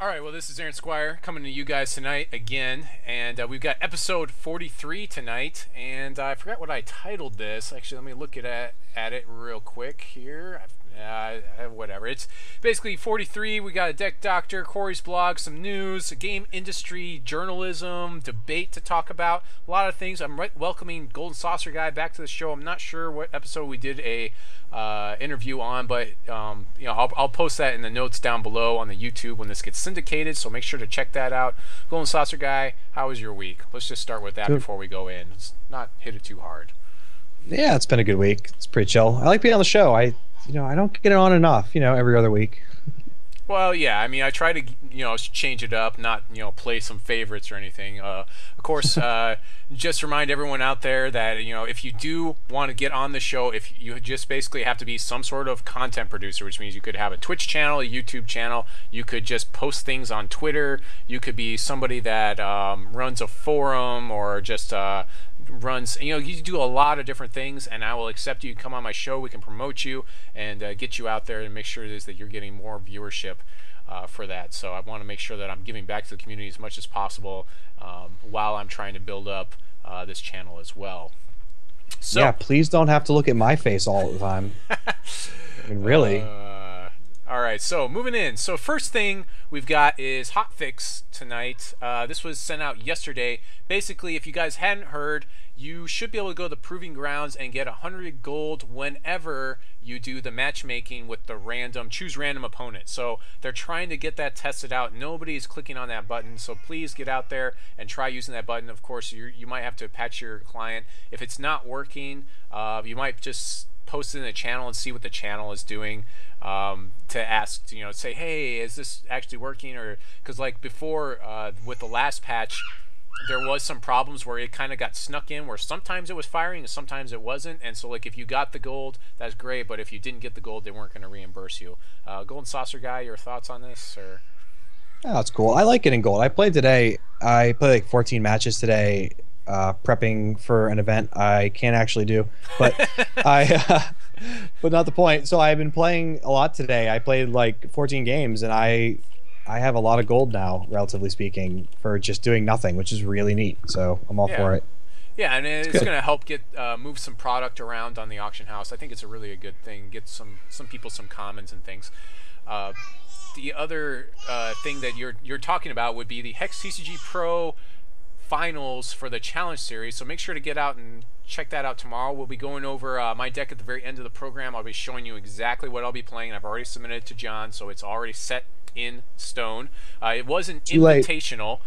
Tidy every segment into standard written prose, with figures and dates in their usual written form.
Alright, well this is Aaron Squire coming to you guys tonight again, and we've got episode 43 tonight, and I forgot what I titled this. Actually, let me look at it real quick here. Whatever. It's basically 43. We got a deck doctor, Cory's blog, some news, a game industry, journalism, debate to talk about, a lot of things. I'm welcoming Goldensaucer guy back to the show. I'm not sure what episode we did a interview on, but you know, I'll post that in the notes down below on the YouTube when this gets syndicated, so make sure to check that out. Goldensaucer guy, how was your week? Let's just start with that before we go in. Let's not hit it too hard. Yeah, it's been a good week. It's pretty chill. I like being on the show. I don't get it on enough, every other week. Well, yeah, I mean, I try to, change it up, not, play some favorites or anything. Of course, just remind everyone out there that, if you do want to get on the show, if you just basically have to be some sort of content producer, which means you could have a Twitch channel, a YouTube channel, you could just post things on Twitter, you could be somebody that runs a forum or just runs, you do a lot of different things, and I will accept you. Come on my show, we can promote you and get you out there and make sure it is that you're getting more viewership for that. So I want to make sure that I'm giving back to the community as much as possible while I'm trying to build up this channel as well. So yeah, please don't have to look at my face all the time. I mean, really. All right, so moving in. So first thing we've got is hotfix tonight. This was sent out yesterday. Basically, if you guys hadn't heard, you should be able to go to the Proving Grounds and get 100 gold whenever you do the matchmaking with the choose random opponent. So they're trying to get that tested out. Nobody's clicking on that button, so please get out there and try using that button. Of course, you might have to patch your client. If it's not working, you might just post it in the channel and see what the channel is doing, to ask, say, hey, is this actually working? Or because like before with the last patch, there was some problems where it kind of got snuck in, where sometimes it was firing and sometimes it wasn't. And so like if you got the gold, that's great, but if you didn't get the gold, they weren't going to reimburse you. Goldensaucer guy, your thoughts on this? Or Oh, that's cool. I like getting gold. I played today. I played like 14 matches today, prepping for an event I can't actually do, but but not the point. So I've been playing a lot today. I played like 14 games, and I have a lot of gold now, relatively speaking, for just doing nothing, which is really neat. So I'm all for it. Yeah, and it's going to help get move some product around on the auction house. I think it's a really a good thing. Get some people some commons and things. The other thing that you're talking about would be the HexTCGPro finals for the challenge series. So make sure to get out and check that out tomorrow. We'll be going over my deck at the very end of the program. I'll be showing you exactly what I'll be playing. I've already submitted it to John, so it's already set in stone. It was an invitational.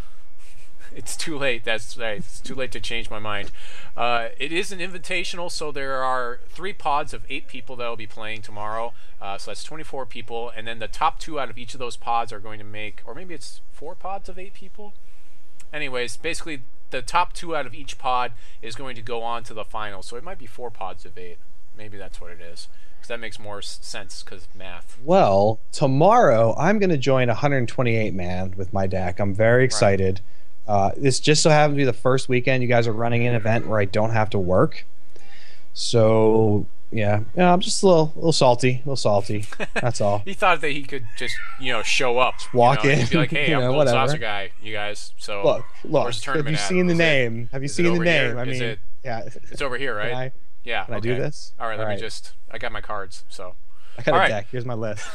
It's too late. That's right. It's too late to change my mind. It is an invitational, so there are 3 pods of 8 people that will be playing tomorrow. So that's 24 people, and then the top 2 out of each of those pods are going to make, or maybe it's 4 pods of 8 people. Anyways, basically the top 2 out of each pod is going to go on to the final. So it might be 4 pods of 8. Maybe that's what it is, because that makes more sense because math. Well, tomorrow I'm going to join 128 man with my deck. I'm very excited. This just so happens to be the first weekend you guys are running an event where I don't have to work. So yeah, I'm just a little salty, That's all. He thought that he could just show up, just walk in, be like, hey, I'm Goldensaucer guy, you guys. So look. Have you seen the name? Have you seen the name? I mean, yeah, it's over here, right? Can I do this? All right, let me just. I got my cards, so. I got a deck. Here's my list.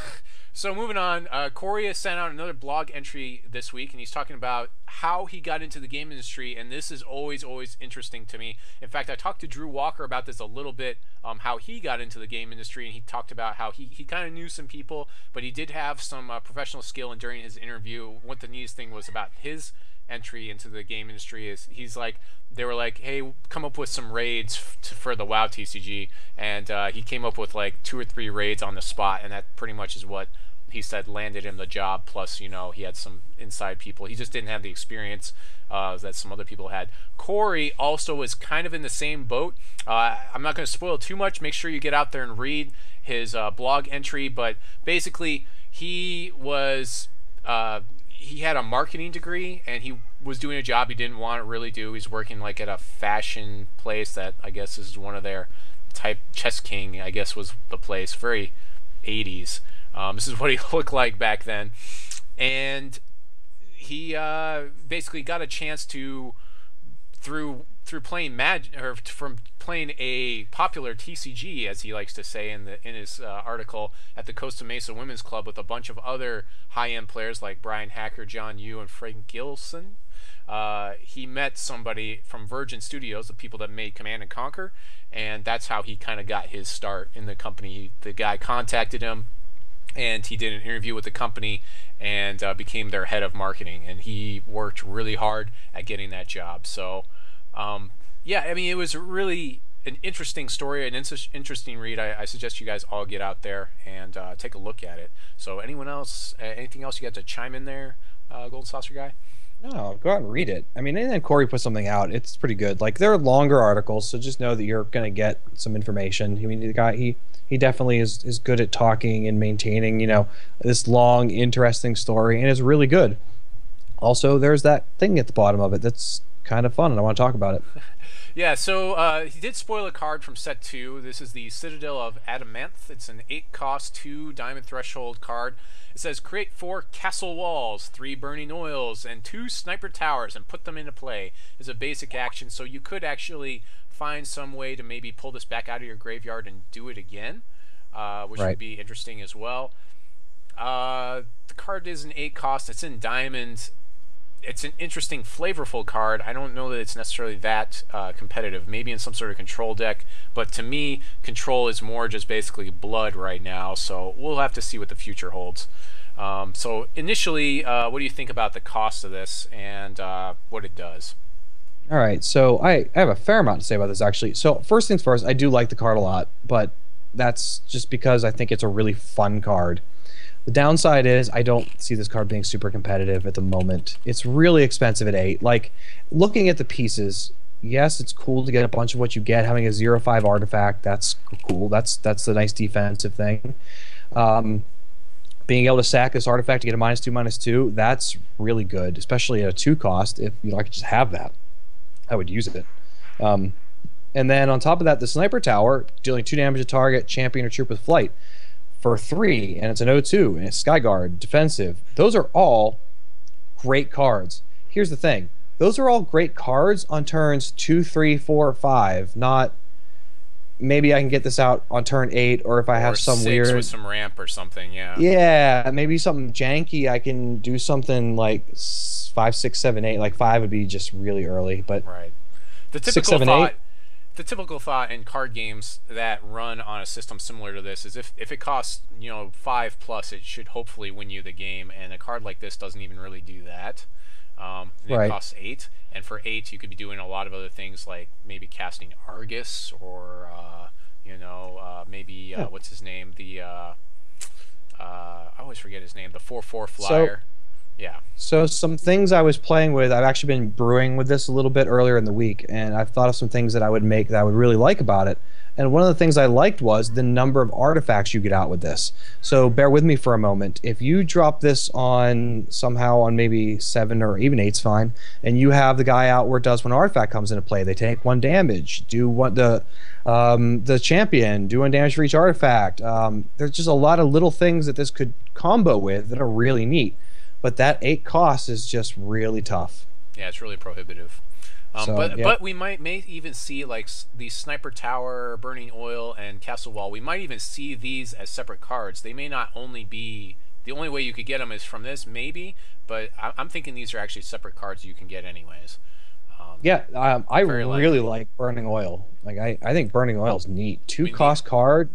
So moving on, Cory has sent out another blog entry this week, and he's talking about how he got into the game industry, and this is always interesting to me. In fact, I talked to Drew Walker about this a little bit, how he got into the game industry, and he talked about how he kind of knew some people, but he did have some professional skill, and during his interview, what the neatest thing was about his entry into the game industry is they were like, hey, come up with some raids for the WoW TCG, and he came up with like 2 or 3 raids on the spot, and that pretty much is what he said landed him the job. Plus, he had some inside people. He just didn't have the experience that some other people had. Cory also was kind of in the same boat. I'm not going to spoil too much. Make sure you get out there and read his blog entry. But basically, he had a marketing degree, and he was doing a job he didn't want to really do. He's working like at a fashion place that I guess is one of their type. Chess King, I guess, was the place. Very 80s. This is what he looked like back then. And he basically got a chance to through playing from playing a popular TCG, as he likes to say in his article, at the Costa Mesa Women's Club with a bunch of other high-end players like Brian Hacker, John Yu, and Frank Gilson. He met somebody from Virgin Studios, the people that made Command and Conquer, and that's how he kind of got his start in the company. The guy contacted him, and he did an interview with the company and became their head of marketing, and he worked really hard at getting that job. So yeah, I mean, it was really an interesting story, an interesting read. I suggest you guys all get out there and take a look at it. So anyone else, anything else you got to chime in there, Goldensaucer guy? No, go out and read it. I mean, and then Cory put something out. It's pretty good. Like, they're longer articles, so just know that you're going to get some information. I mean, the guy, he definitely is good at talking and maintaining, you know, this long, interesting story, and it's really good. Also, there's that thing at the bottom of it that's kind of fun, and I want to talk about it. Yeah, so he did spoil a card from set 2. This is the Citadel of Adamanth. It's an 8-cost, 2 diamond threshold card. It says, create 4 castle walls, 3 burning oils, and 2 sniper towers, and put them into play. Is a basic action, so you could actually find some way to maybe pull this back out of your graveyard and do it again, which would be interesting as well. The card is an 8-cost. It's in diamond. It's an interesting, flavorful card. I don't know that it's necessarily that competitive. Maybe in some sort of control deck, but to me, control is more just basically blood right now. So we'll have to see what the future holds. So initially, what do you think about the cost of this and what it does? All right, so I have a fair amount to say about this, actually. So first things first, I do like the card a lot, but that's just because I think it's a really fun card. The downside is I don't see this card being super competitive at the moment. It's really expensive at 8. Like, looking at the pieces, yes, it's cool to get a bunch of what you get. Having a 0/5 artifact, that's cool. That's the nice defensive thing. Being able to sack this artifact to get a -2/-2, that's really good, especially at a 2-cost. If I could just have that, I would use it. And then on top of that, the Sniper Tower, dealing 2 damage to target, champion or troop with flight. For 3, and it's an 0/2, and it's Skyguard, defensive. Those are all great cards. Here's the thing. Those are all great cards on turns 2, 3, 4, 5, not maybe I can get this out on turn 8, or if I have some 6 weird... with some ramp or something, yeah. Yeah, maybe something janky. I can do something like 5, 6, 7, 8. Like 5 would be just really early, but... Right. The typical 6, 7, 8... The typical thought in card games that run on a system similar to this is if it costs, you know, 5+, it should hopefully win you the game, and a card like this doesn't even really do that. It costs 8, and for 8 you could be doing a lot of other things like maybe casting Argus or you know, maybe what's his name, the I always forget his name, the 4/4 flyer. Yeah. So some things I was playing with, I've actually been brewing with this a little bit earlier in the week, and I've thought of some things that I would make that I would really like about it. And one of the things I liked was the number of artifacts you get out with this. So bear with me for a moment. If you drop this on somehow on maybe 7 or even 8's fine, and you have the guy out where it does when an artifact comes into play, they take 1 damage. Do what the champion, do 1 damage for each artifact. There's just a lot of little things that this could combo with that are really neat. But that 8 cost is just really tough. Yeah, it's really prohibitive. But we may even see like the Sniper Tower, Burning Oil, and Castle Wall. We might even see these as separate cards. They may not only be... The only way you could get them is from this, maybe. But I'm thinking these are actually separate cards you can get anyways. I really like Burning Oil. Like I think Burning Oil is neat. 2-cost card.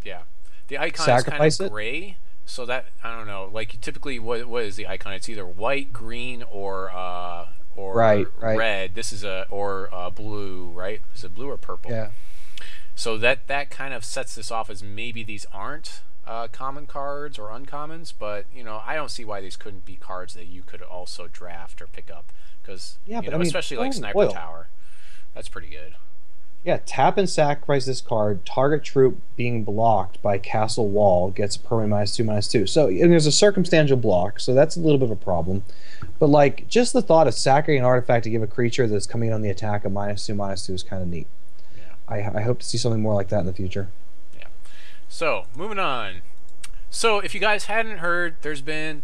Yeah. The icon is kind of gray. So that, I don't know, like typically what is the icon? It's either white, green, or red. This is blue, right? Is it blue or purple? Yeah. So that kind of sets this off as maybe these aren't common cards or uncommons, but you know, I don't see why these couldn't be cards that you could also draft or pick up, because I mean, especially like Sniper Tower, that's pretty good. Yeah, tap and sacrifice this card. Target troop being blocked by Castle Wall gets permanent -2/-2. So and there's a circumstantial block, so that's a little bit of a problem. But like just the thought of sacking an artifact to give a creature that's coming on the attack a -2/-2 is kind of neat. Yeah. I hope to see something more like that in the future. Yeah. So moving on. So if you guys hadn't heard, there's been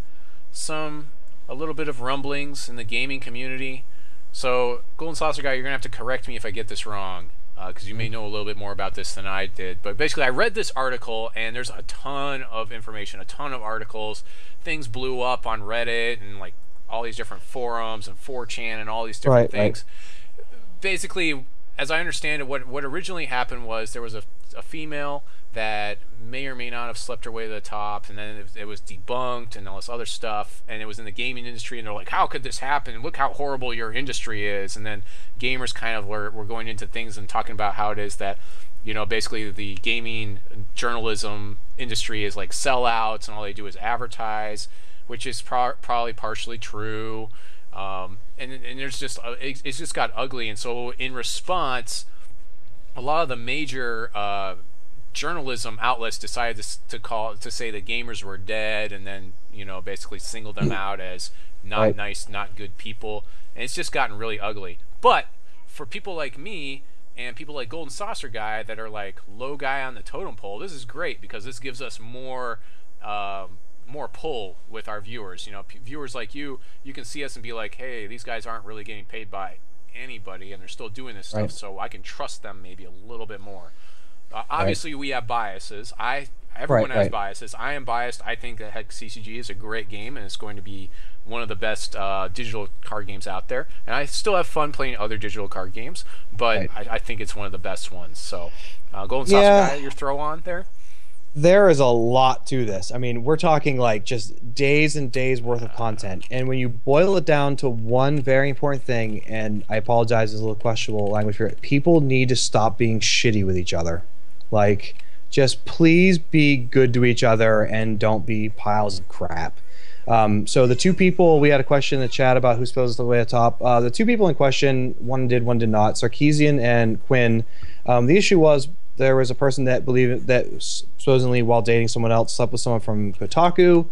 some a little bit of rumblings in the gaming community. So, Goldensaucer guy, you're going to have to correct me if I get this wrong, because you may know a little bit more about this than I did. But basically, I read this article, and there's a ton of information, a ton of articles. Things blew up on Reddit and like all these different forums and 4chan and all these different things. Right. Basically, as I understand it, what originally happened was there was a female that may or may not have slept her way to the top, and then it was debunked and all this other stuff, and it was in the gaming industry, and they're like, how could this happen? Look how horrible your industry is. And then gamers kind of were going into things and talking about how it is that, you know, basically the gaming journalism industry is like sellouts, and all they do is advertise, which is probably partially true. And there's just it's just got ugly. And so in response, a lot of the major journalism outlets decided to say that gamers were dead, and then, you know, basically single them out as not nice, not good people, and it's just gotten really ugly. But for people like me and people like Goldensaucer guy that are like low guy on the totem pole, this is great because this gives us more pull with our viewers. You know, viewers like you can see us and be like, hey, these guys aren't really getting paid by anybody, and they're still doing this stuff, so I can trust them maybe a little bit more. Obviously, we have biases. Everyone has biases. I am biased. I think that HexTCG is a great game, and it's going to be one of the best digital card games out there. And I still have fun playing other digital card games, but I think it's one of the best ones. So, Goldensaucer guy, your throw on there? There is a lot to this. I mean, we're talking like just days and days worth of content. And when you boil it down to one very important thing, and I apologize, it's a little questionable language here, people need to stop being shitty with each other. Like, just please be good to each other and don't be piles of crap. So the two people, we had a question in the chat about who's supposed to the way at the top. The two people in question, one did, one did not, Sarkeesian and Quinn. The issue was there was a person that believed that supposedly while dating someone else slept with someone from Kotaku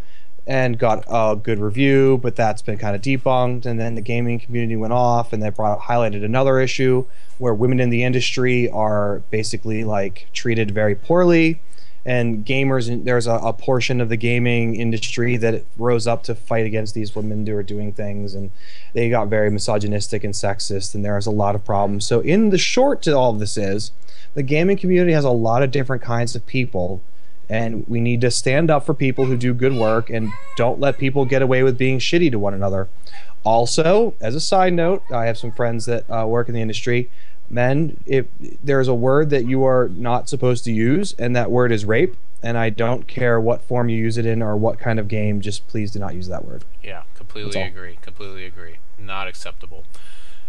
and got a good review, but that's been kind of debunked. And then the gaming community went off, and they highlighted another issue where women in the industry are basically like treated very poorly, and gamers, there's a portion of the gaming industry that rose up to fight against these women who are doing things, and they got very misogynistic and sexist, and there's a lot of problems. So in the short to all of this is, the gaming community has a lot of different kinds of people, and we need to stand up for people who do good work and don't let people get away with being shitty to one another. Also, as a side note, I have some friends that work in the industry. Men, if there's a word that you are not supposed to use, and that word is rape, and I don't care what form you use it in or what kind of game, just please do not use that word. Yeah, completely agree. Completely agree. Not acceptable.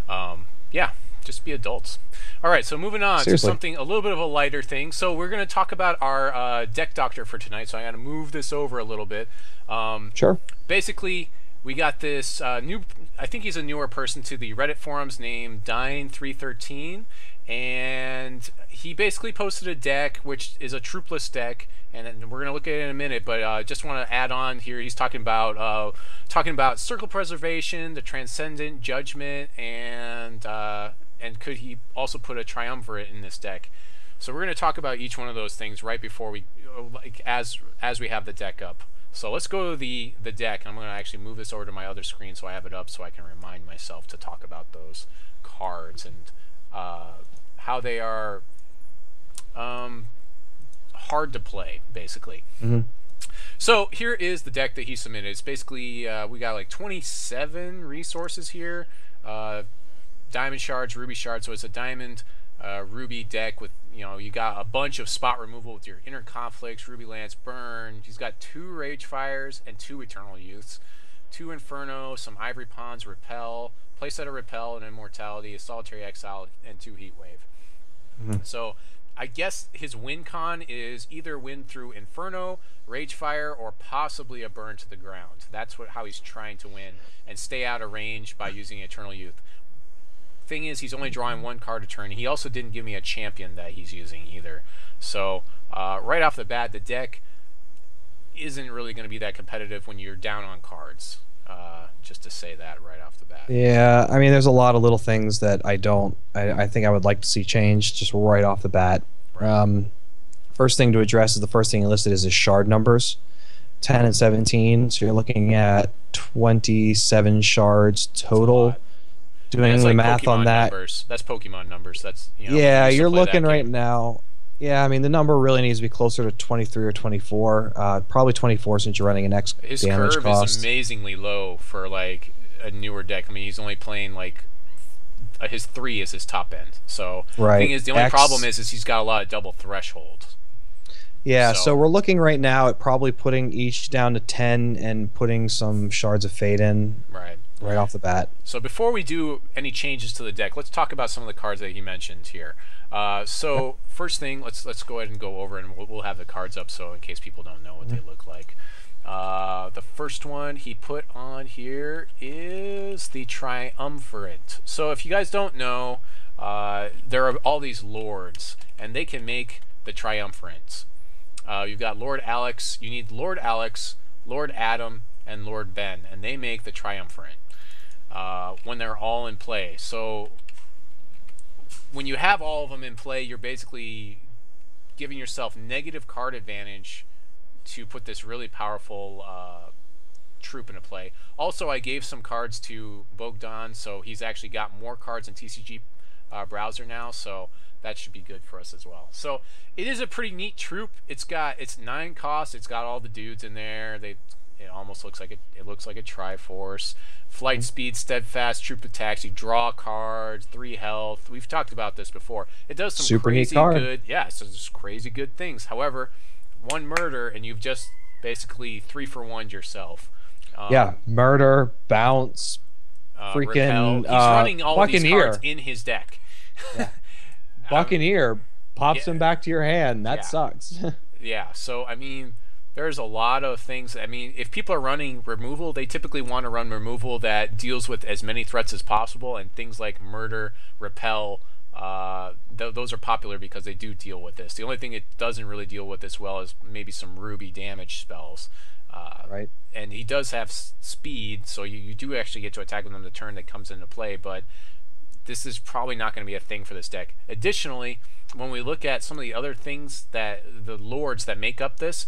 Yeah, just be adults. All right, so moving on to something a little bit of a lighter thing. So we're going to talk about our deck doctor for tonight, so I got to move this over a little bit. Sure. Basically, we got this new, I think he's a newer person to the Reddit forums named Dyne313, and he basically posted a deck, which is a troopeless deck, and we're going to look at it in a minute, but just want to add on here, he's talking about Circle Preservation, the Transcendent Judgment, and could he also put a Triumvirate in this deck. So we're going to talk about each one of those things right before we, like, as we have the deck up. So let's go to the deck. I'm going to actually move this over to my other screen so I have it up so I can remind myself to talk about those cards and how they are hard to play, basically. Mm-hmm. So here is the deck that he submitted. It's basically, we got like 27 resources here. Diamond shards, ruby shards. So it's a diamond ruby deck with, you know, you got a bunch of spot removal with your Inner Conflicts, Ruby Lance, Burn. He's got 2 Ragefires and 2 Eternal Youths, 2 Inferno, some Ivory Pawns, Repel, playset of Repel and Immortality, a Solitary Exile, and 2 Heatwave. Mm-hmm. So I guess his win con is either win through Inferno, Ragefire, or possibly a Burn to the ground. That's how he's trying to win and stay out of range by using Eternal Youth. Thing is, he's only drawing 1 card a turn. He also didn't give me a champion that he's using either. So right off the bat, the deck isn't really going to be that competitive when you're down on cards. Just to say that right off the bat. Yeah, I mean, there's a lot of little things that I think I would like to see changed just right off the bat. Right. First thing to address is the first thing listed is his shard numbers. 10 and 17, so you're looking at 27 shards total. Doing the math Pokemon on that. Numbers. That's Pokemon numbers. That's, you know, Yeah, you're looking right now. Yeah, I mean, the number really needs to be closer to 23 or 24. Probably 24 since you're running an X His damage curve cost. is amazingly low for like a newer deck. I mean, he's only playing like his 3 is his top end. So right. The thing is, the only problem is he's got a lot of double thresholds. Yeah, so we're looking right now at probably putting each down to 10 and putting some Shards of Fate in. Right off the bat. So before we do any changes to the deck, let's talk about some of the cards that he mentioned here. So first thing, let's go ahead and go over, and we'll have the cards up so in case people don't know what they look like. The first one he put on here is the Triumvirate. So if you guys don't know, there are all these lords, and they can make the Triumphants. You've got Lord Alex. You need Lord Alex, Lord Adam, and Lord Ben, and they make the Triumvirate when they're all in play. So when you have all of them in play, you're basically giving yourself negative card advantage to put this really powerful troop into play. Also, I gave some cards to Bogdan, so he's actually got more cards in TCG browser now, so that should be good for us as well. So it is a pretty neat troop. It's 9 costs. It's got all the dudes in there. It almost looks like it looks like a Triforce. Flight speed, steadfast, troop attacks. You draw cards, 3 health. We've talked about this before. It does some super crazy good. Yeah, so just crazy good things. However, 1 murder and you've just basically 3-for-1'd yourself. Yeah, murder, bounce, freaking Repel. He's running all of these Buccaneer cards in his deck. Yeah. Buccaneer pops them back to your hand. That sucks. Yeah, so I mean, there's a lot of things. I mean, if people are running removal, they typically want to run removal that deals with as many threats as possible, and things like murder, repel, those are popular because they do deal with this. The only thing it doesn't really deal with as well is maybe some ruby damage spells. Right. And he does have speed, so you do actually get to attack with him the turn that comes into play, but this is probably not going to be a thing for this deck. Additionally, when we look at some of the other things that the lords that make up this,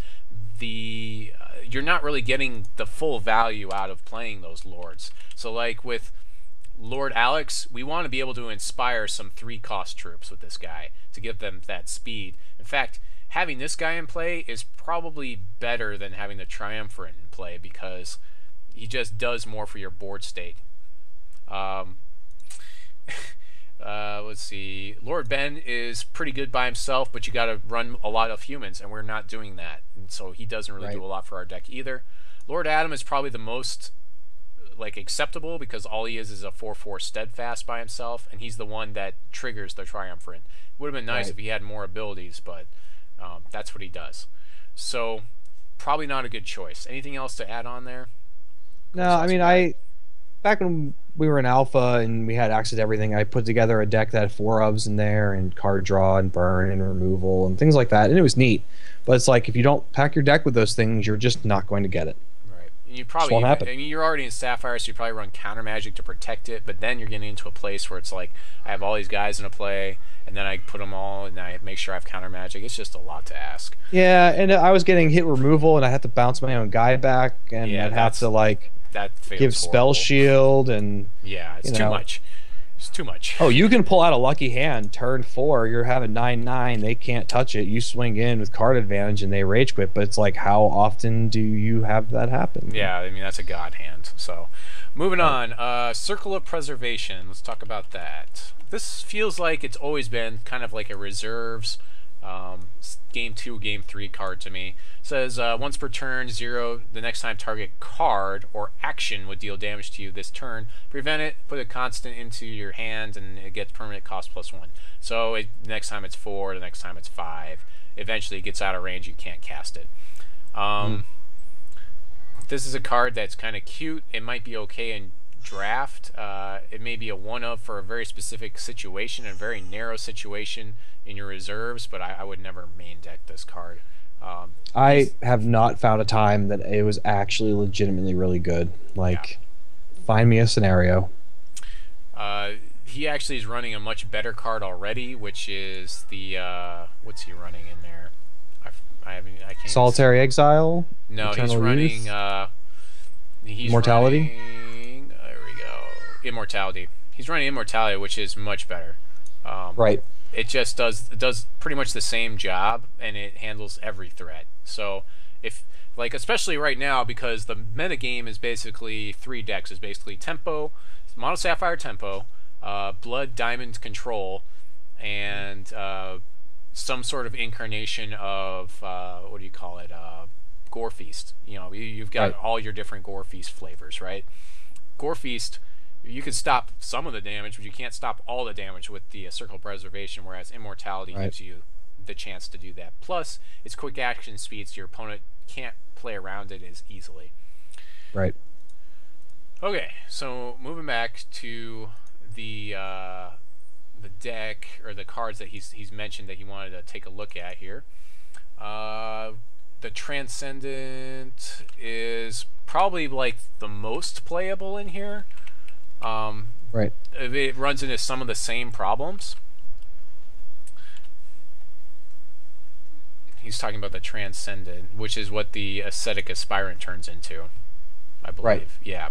you're not really getting the full value out of playing those lords. So like with Lord Alex, we want to be able to inspire some 3-cost troops with this guy to give them that speed. In fact, having this guy in play is probably better than having the Triumvirate in play because he just does more for your board state. Let's see. Lord Ben is pretty good by himself, but you got to run a lot of humans, and we're not doing that, and so he doesn't really do a lot for our deck either. Lord Adam is probably the most acceptable because all he is a 4/4 steadfast by himself, and he's the one that triggers the Triumvirate. It would have been nice if he had more abilities, but that's what he does. So probably not a good choice. Anything else to add on there? No, I mean, back when we were in alpha and we had access to everything, I put together a deck that had 4 ofs in there and card draw and burn and removal and things like that, and it was neat. But it's like if you don't pack your deck with those things, you're just not going to get it. Right. You probably won't happen. I mean, you're already in Sapphire, so you probably run Countermagic to protect it, but then you're getting into a place where it's like I have all these guys in a play, and then I put them all, and I make sure I have Countermagic. It's just a lot to ask. Yeah, and I was getting hit removal, and I had to bounce my own guy back, and I'd have to give spell shield, and it's too much. It's too much. Oh, you can pull out a lucky hand turn 4. You're having 9/9. They can't touch it. You swing in with card advantage, and they rage quit. But it's like, how often do you have that happen? Yeah, I mean that's a god hand. So, moving on. Circle of Preservation. Let's talk about that. This feels like it's always been kind of like a reserves game 2, game 3 card to me. It says once per turn, 0. The next time target card or action would deal damage to you this turn. Prevent it. Put a constant into your hand, and it gets permanent cost +1. So next time it's 4. The next time it's 5. Eventually it gets out of range. You can't cast it. This is a card that's kind of cute. It might be okay in draft. It may be a one-of for a very specific situation, a very narrow situation in your reserves, but I would never main deck this card. I have not found a time that it was actually legitimately really good. Find me a scenario. He actually is running a much better card already, which is the what's he running in there? I can't. Solitary Exile. No, Eternal he's running. Youth? He's Immortality. Running, there we go. Immortality. He's running Immortality, which is much better. Right. It just does pretty much the same job, and it handles every threat. So if like especially right now, because the meta game is basically 3 decks. Is basically Tempo, Mono Sapphire Tempo, Blood Diamond Control, and some sort of incarnation of what do you call it? Gore Feast. You know, you've got all your different Gore Feast flavors, right? Gore Feast, you can stop some of the damage, but you can't stop all the damage with the Circle of Preservation, whereas Immortality gives you the chance to do that. Plus, it's quick action speed, so your opponent can't play around it as easily. Right. Okay, so moving back to the deck, or the cards that he's mentioned that he wanted to take a look at here. The Transcendent is probably like the most playable in here. Right. It runs into some of the same problems. He's talking about the Transcendent, which is what the Ascetic Aspirant turns into, I believe. Right. Yeah.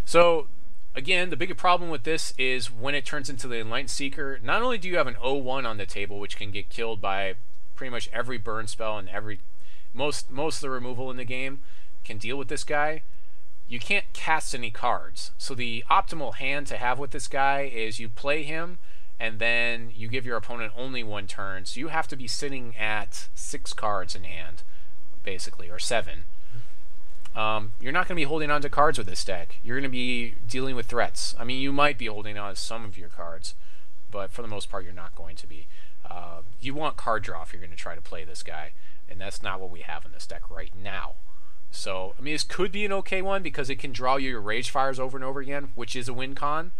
So again, the bigger problem with this is when it turns into the Enlightened Seeker, not only do you have an 0-1 on the table, which can get killed by pretty much every burn spell and most of the removal in the game can deal with this guy, you can't cast any cards. So the optimal hand to have with this guy is you play him, and then you give your opponent only 1 turn. So you have to be sitting at 6 cards in hand, basically, or 7. You're not going to be holding on to cards with this deck. You're going to be dealing with threats. I mean, you might be holding on to some of your cards, but for the most part, you're not going to be. You want card draw if you're going to try to play this guy, and that's not what we have in this deck right now. So, I mean, this could be an okay one because it can draw you your Ragefires over and over again, which is a win con.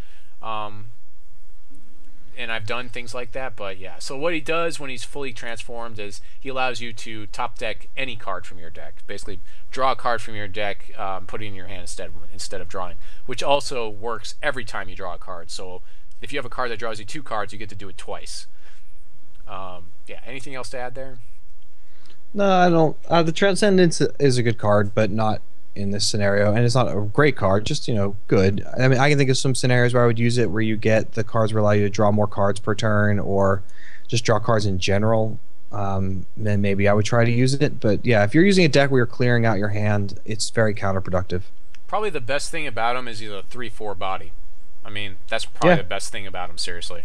And I've done things like that, but yeah. So what he does when he's fully transformed is he allows you to top deck any card from your deck. Basically, draw a card from your deck, put it in your hand instead of drawing, which also works every time you draw a card. So if you have a card that draws you 2 cards, you get to do it twice. Yeah, anything else to add there? No, I don't. The Transcendence is a good card, but not in this scenario, and it's not a great card, just, you know, good. I mean, I can think of some scenarios where I would use it where you get the cards that allow you to draw more cards per turn, or just draw cards in general. Then maybe I would try to use it. But yeah, if you're using a deck where you're clearing out your hand, it's very counterproductive. Probably the best thing about him is he's a 3/4 body. I mean, that's probably the best thing about him, seriously.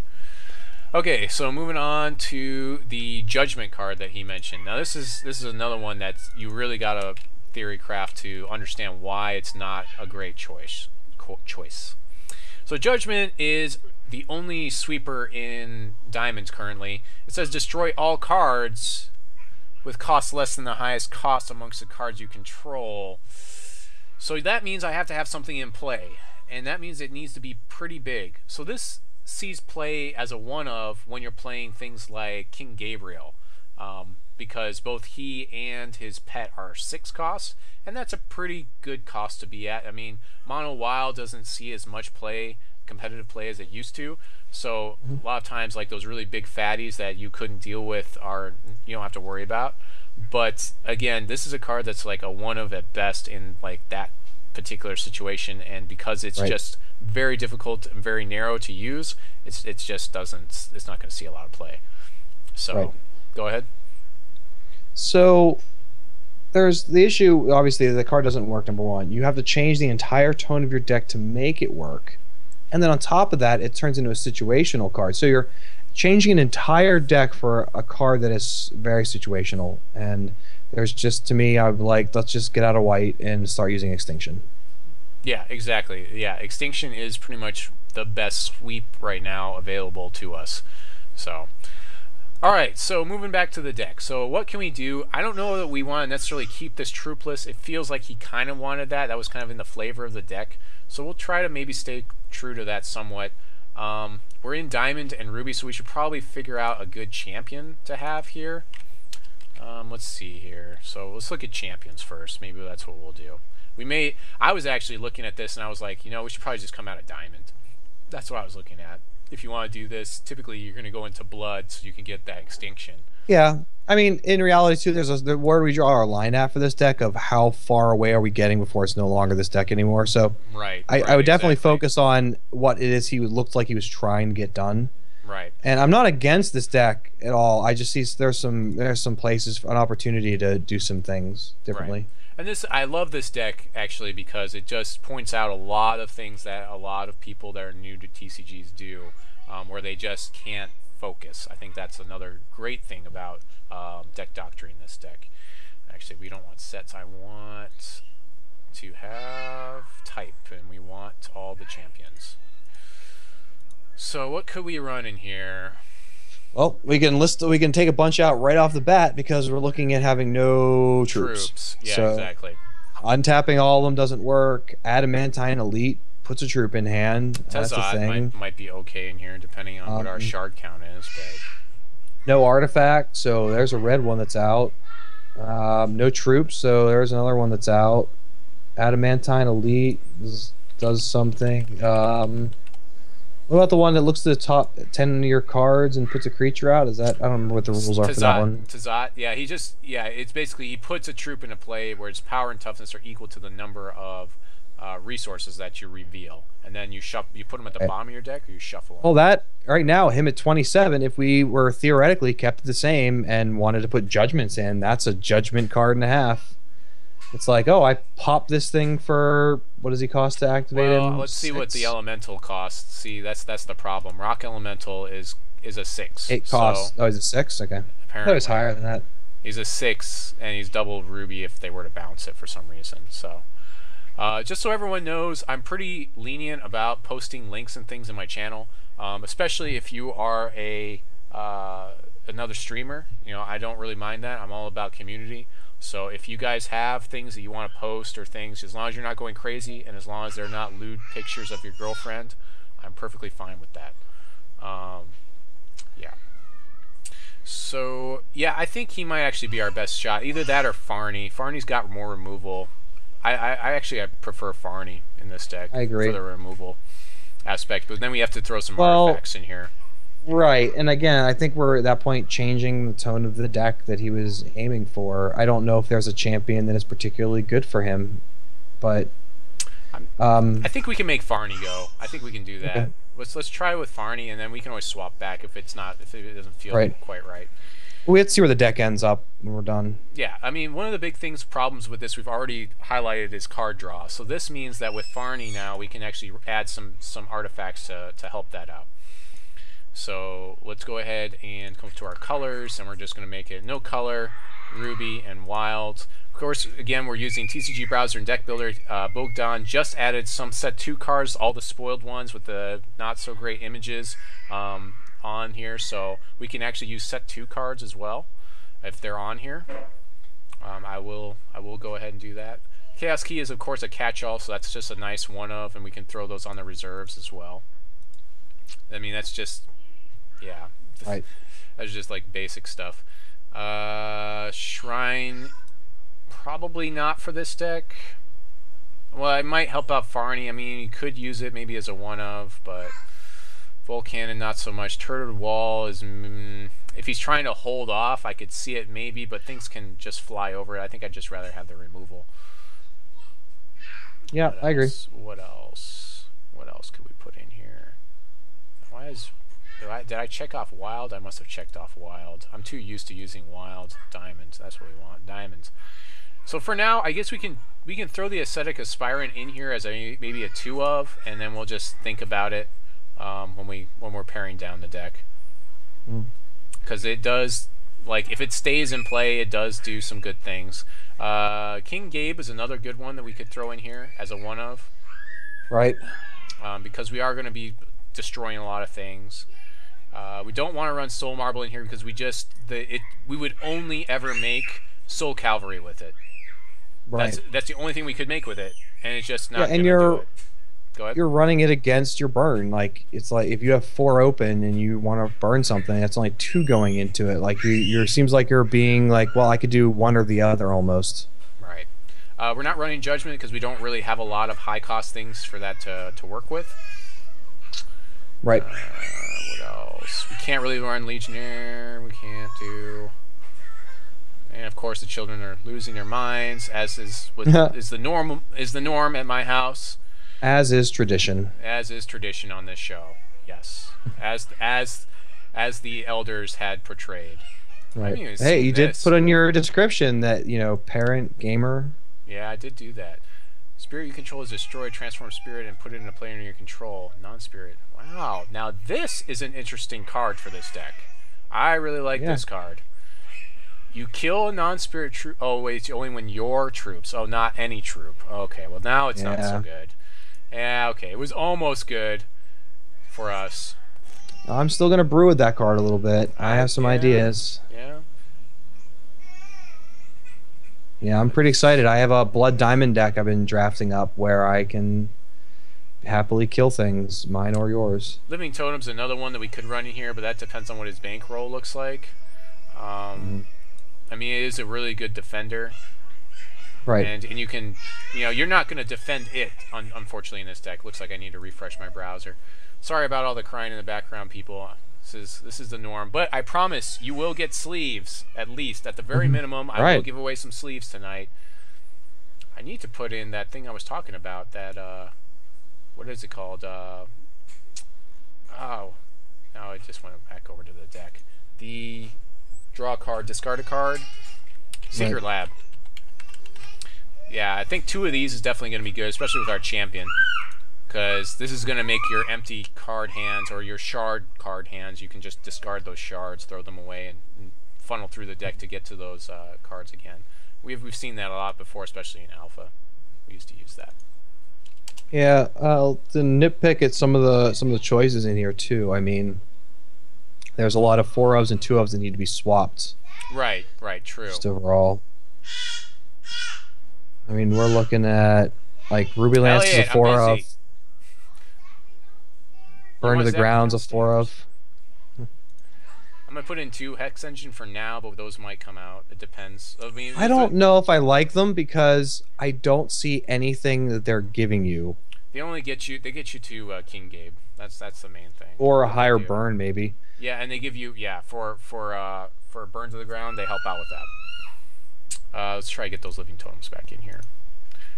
Okay, so moving on to the Judgment card that he mentioned. Now this is another one that you really gotta theory craft to understand why it's not a great choice. So Judgment is the only sweeper in Diamonds currently. It says destroy all cards with cost less than the highest cost amongst the cards you control. So that means I have to have something in play, and that means it needs to be pretty big. So this sees play as a one-of when you're playing things like King Gabriel, because both he and his pet are 6 costs, and that's a pretty good cost to be at. I mean, Mono Wild doesn't see as much play, competitive play, as it used to, so a lot of times like those really big fatties that you couldn't deal with you don't have to worry about. But again, this is a card that's like a one-of at best in like that particular situation, and because it's just very difficult and very narrow to use, it's not going to see a lot of play. So go ahead. So there's the issue, obviously the card doesn't work, number one. You have to change the entire tone of your deck to make it work, and then on top of that it turns into a situational card. So you're changing an entire deck for a card that is very situational, and there's just, to me, I'm like, let's just get out of white and start using Extinction. Yeah, exactly. Yeah, Extinction is pretty much the best sweep right now available to us. So, alright, so moving back to the deck. So what can we do? I don't know that we want to necessarily keep this Troopless. It feels like he kind of wanted that. That was kind of in the flavor of the deck. So we'll try to maybe stay true to that somewhat. We're in Diamond and Ruby, so we should probably figure out a good champion to have here. Let's see here. So let's look at champions first. Maybe that's what we'll do. I was actually looking at this and I was like, you know, we should probably just come out of Diamond. That's what I was looking at. If you want to do this, typically you're going to go into Blood so you can get that Extinction. Yeah. I mean, in reality, too, where do we draw our line at for this deck of how far away are we getting before it's no longer this deck anymore? So Right. I would definitely Exactly. focus on what it is he looked like he was trying to get done. Right. And I'm not against this deck at all. I just see there's some places, an opportunity to do some things differently. Right. And I love this deck actually because it just points out a lot of things that a lot of people that are new to TCGs do, where they just can't focus. I think that's another great thing about deck doctoring this deck. Actually, we don't want sets. I want to have type, and we want all the champions. So what could we run in here? Well, we can take a bunch out right off the bat because we're looking at having no troops. Yeah, so exactly. Untapping all of them doesn't work. Adamantine Elite puts a troop in hand. That's a thing. Might be okay in here depending on what our shard count is, but no artifact, so there's a red one that's out. No troops, so there's another one that's out. Adamantine Elite does something. What about the one that looks to the top 10 of your cards and puts a creature out? Is that, I don't remember what the rules are for that one. Tazat, yeah, it's basically he puts a troop into play where its power and toughness are equal to the number of resources that you reveal, and then you put them at the bottom of your deck, or you shuffle them. Well, that right now, him at 27. If we were theoretically kept the same and wanted to put judgments in, that's a judgment card and a half. It's like, oh, I pop this thing for, what does he cost to activate him? Let's see what the elemental costs. See, that's the problem. Rock elemental is a 6. 8 costs. Oh, is it 6? Okay. Apparently, I thought it was higher than that. He's a 6, and he's double ruby if they were to bounce it for some reason. So, just so everyone knows, I'm pretty lenient about posting links and things in my channel, especially if you are another streamer. You know, I don't really mind that. I'm all about community. So if you guys have things that you want to post or things, as long as you're not going crazy and as long as they're not lewd pictures of your girlfriend, I'm perfectly fine with that. Yeah. So, yeah, I think he might actually be our best shot. Either that or Farney. Farney's got more removal. I prefer Farney in this deck. I agree. For the removal aspect. But then we have to throw some artifacts in here. Right, and again, I think we're at that point changing the tone of the deck that he was aiming for. I don't know if there's a champion that is particularly good for him, but I think we can make Farney go. I think we can do that. Okay. Let's try with Farney, and then we can always swap back if it doesn't feel quite right. We have to see where the deck ends up when we're done. Yeah, I mean, one of the big problems with this we've already highlighted is card draw. So this means that with Farney now we can actually add some artifacts to help that out. So let's go ahead and come to our colors, and we're just going to make it no color, ruby, and wild. Of course, again, we're using TCG Browser and Deck Builder. Bogdan just added some set 2 cards, all the spoiled ones with the not so great images on here, so we can actually use set 2 cards as well if they're on here. I will go ahead and do that. Chaos Key is of course a catch-all, so that's just a nice one of, and we can throw those on the reserves as well. I mean, that's just, yeah, right. That's just like basic stuff. Shrine, probably not for this deck. Well, it might help out Farney. I mean, you could use it maybe as a one of, but Volcanon not so much. Turtle Wall is, if he's trying to hold off, I could see it maybe, but things can just fly over it. I think I'd just rather have the removal. Yeah, I agree. What else? What else could we put in here? Why is... Did I check off wild? I must have checked off wild. I'm too used to using wild. Diamonds. That's what we want. Diamonds. So for now, I guess we can throw the Ascetic Aspirant in here as maybe a 2 of, and then we'll just think about it when we're paring down the deck. Because it does, like, if it stays in play, it does do some good things. King Gabe is another good one that we could throw in here as a 1 of. Right. Because we are going to be destroying a lot of things. We don't want to run Soul Marble in here because we would only ever make Soul Cavalry with it. Right. That's the only thing we could make with it, and it's just not. Yeah, and do it. Go ahead. You're running it against your burn. Like, it's like if you have 4 open and you want to burn something, that's only 2 going into it. Like you're seems like you're being like, well, I could do one or the other almost. Right. We're not running Judgment because we don't really have a lot of high cost things for that to work with. Right. What else? course. We can't really run Legionnaire. We can't do... And of course the children are losing their minds, as is the norm at my house. As is tradition. As is tradition on this show. Yes. As the elders had portrayed. Right. Hey, you did put in your description that, you know, parent gamer. Yeah, I did do that. Spirit you control is destroyed, transform spirit, and put it in a player in your control. Non-spirit. Wow. Now this is an interesting card for this deck. I really like this card. You kill a non-spirit troop. Oh, wait, it's only when your troops. Oh, not any troop. Okay, well now it's not so good. Yeah, okay. It was almost good for us. I'm still going to brew with that card a little bit. I have some ideas. Yeah. Yeah, I'm pretty excited. I have a Blood Diamond deck I've been drafting up where I can happily kill things, mine or yours. Living Totem's another one that we could run in here, but that depends on what his bankroll looks like. I mean, it is a really good defender. Right. And you can, you know, you're not going to defend it, unfortunately, in this deck. Looks like I need to refresh my browser. Sorry about all the crying in the background, people. This is the norm. But I promise you will get sleeves, at least. At the very minimum, I will give away some sleeves tonight. I need to put in that thing I was talking about, that, what is it called? Oh, no, it just went back over to the deck. The draw a card, discard a card, Secret Lab. Yeah, I think 2 of these is definitely going to be good, especially with our champion. Because this is going to make your empty card hands, or your shard card hands, you can just discard those shards, throw them away, and funnel through the deck to get to those cards again. We've seen that a lot before, especially in Alpha. We used to use that. Yeah, to nitpick at some of the choices in here too. I mean, there's a lot of 4-ofs and 2-ofs that need to be swapped. Right, true. Just overall. I mean, we're looking at, like, Ruby Lance is a 4-of. Burn to the Ground's a 4-of. I'm going to put in 2 Hex Engine for now, but those might come out. It depends. I mean, I don't know if I like them because I don't see anything that they're giving you. They get you to King Gabe. That's the main thing. Or a higher burn, maybe. Yeah, and they give you, for Burn to the Ground, they help out with that. Let's try to get those Living Totems back in here.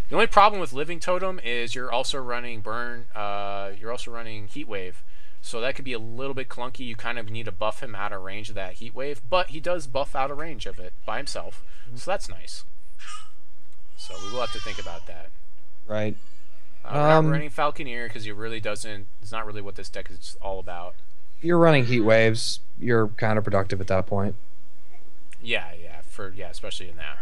The only problem with Living Totem is you're also running you're also running Heat Wave. So that could be a little bit clunky. You kind of need to buff him out of range of that Heat Wave, but he does buff out of range of it by himself. So that's nice. So we will have to think about that. Right. We're not running Falconeer because it's not really what this deck is all about. You're running Heat Waves. You're counterproductive at that point. Yeah, especially in that.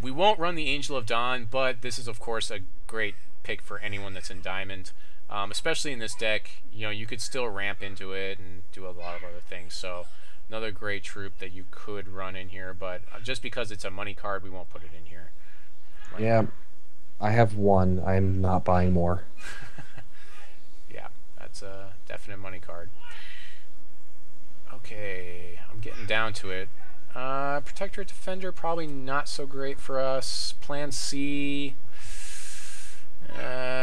We won't run the Angel of Dawn, but this is of course a great pick for anyone that's in Diamond, especially in this deck. You know, you could still ramp into it and do a lot of other things. So another great troop that you could run in here, but just because it's a money card, we won't put it in here. Yeah, I have 1. I'm not buying more. Yeah, that's a definite money card. Okay, I'm getting down to it. Protector Defender, probably not so great for us. Plan C,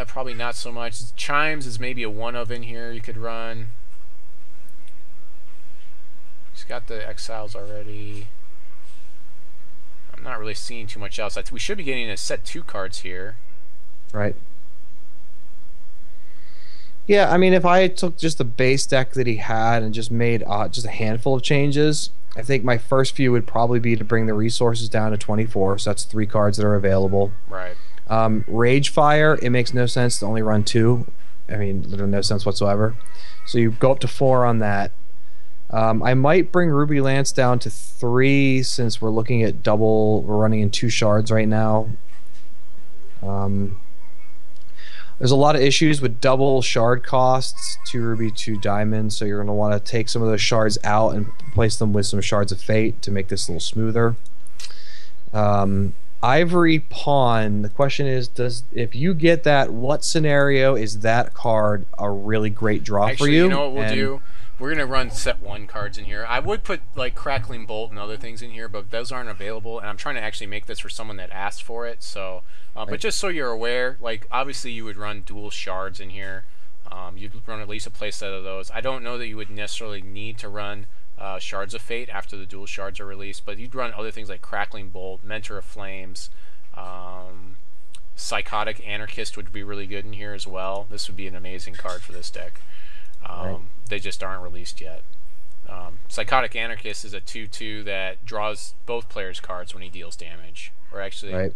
probably not so much. Chimes is maybe a 1-of in here you could run. He's got the Exiles already. I'm not really seeing too much else. We should be getting a set 2 cards here. Right. Yeah, I mean, if I took just the base deck that he had and just made just a handful of changes, I think my first few would probably be to bring the resources down to 24, so that's 3 cards that are available. Right. Ragefire, it makes no sense to only run 2. I mean, literally no sense whatsoever. So you go up to 4 on that. I might bring Ruby Lance down to 3 since we're looking at we're running in 2 shards right now. There's a lot of issues with double shard costs, 2 ruby, 2 diamond, so you're going to want to take some of those shards out and place them with some Shards of Fate to make this a little smoother. Ivory Pawn, the question is, if you get that, what scenario is that card a really great draw for you? You know what we'll do? We're going to run set 1 cards in here. I would put like Crackling Bolt and other things in here, but those aren't available, and I'm trying to actually make this for someone that asked for it, so... But just so you're aware, like, obviously you would run dual shards in here. You'd run at least a playset of those. I don't know that you would necessarily need to run Shards of Fate after the dual shards are released, but you'd run other things like Crackling Bolt, Mentor of Flames, Psychotic Anarchist would be really good in here as well. This would be an amazing card for this deck. Right. They just aren't released yet. Psychotic Anarchist is a 2/2 that draws both players' cards when he deals damage. Or actually, Right.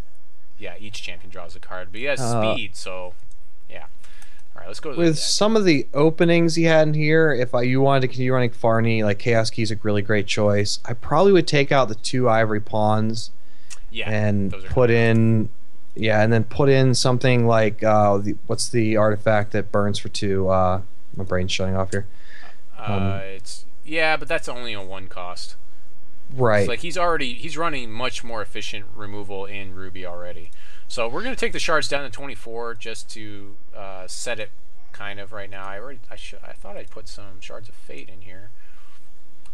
yeah, each champion draws a card. But he has speed, so yeah. All right, let's go to the With deck. some of the openings he had in here, if you wanted to continue running Farney, like Chaos Key's a really great choice. I probably would take out the 2 Ivory Pawns and put in, and then put in something like what's the artifact that burns for 2? My brain's shutting off here. But that's only a 1 cost. Right. It's like he's running much more efficient removal in Ruby already. So we're going to take the shards down to 24 just to set it kind of right now. I thought I'd put some Shards of Fate in here.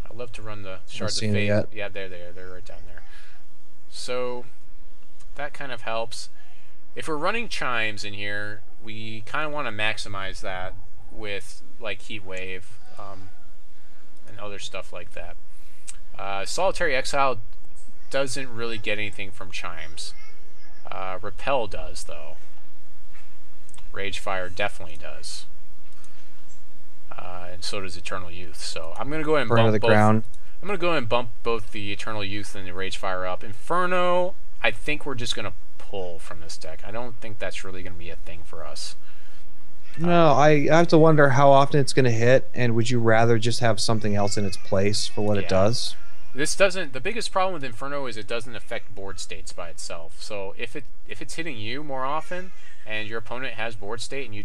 I'd love to run the Shards of Fate. Yeah, they're right down there. So that kind of helps. If we're running Chimes in here, we kind of want to maximize that with like Heat Wave and other stuff like that. Solitary Exile doesn't really get anything from Chimes. Repel does, though. Ragefire definitely does. And so does Eternal Youth. So I'm going to go ahead and bump both. I'm going to go ahead and bump both the Eternal Youth and the Ragefire up. Inferno, I think we're just going to pull from this deck. I don't think that's really going to be a thing for us. No, I have to wonder how often it's going to hit, and would you rather just have something else in its place for what it does? This doesn't. The biggest problem with Inferno is it doesn't affect board states by itself. So if it's hitting you more often, and your opponent has board state, and you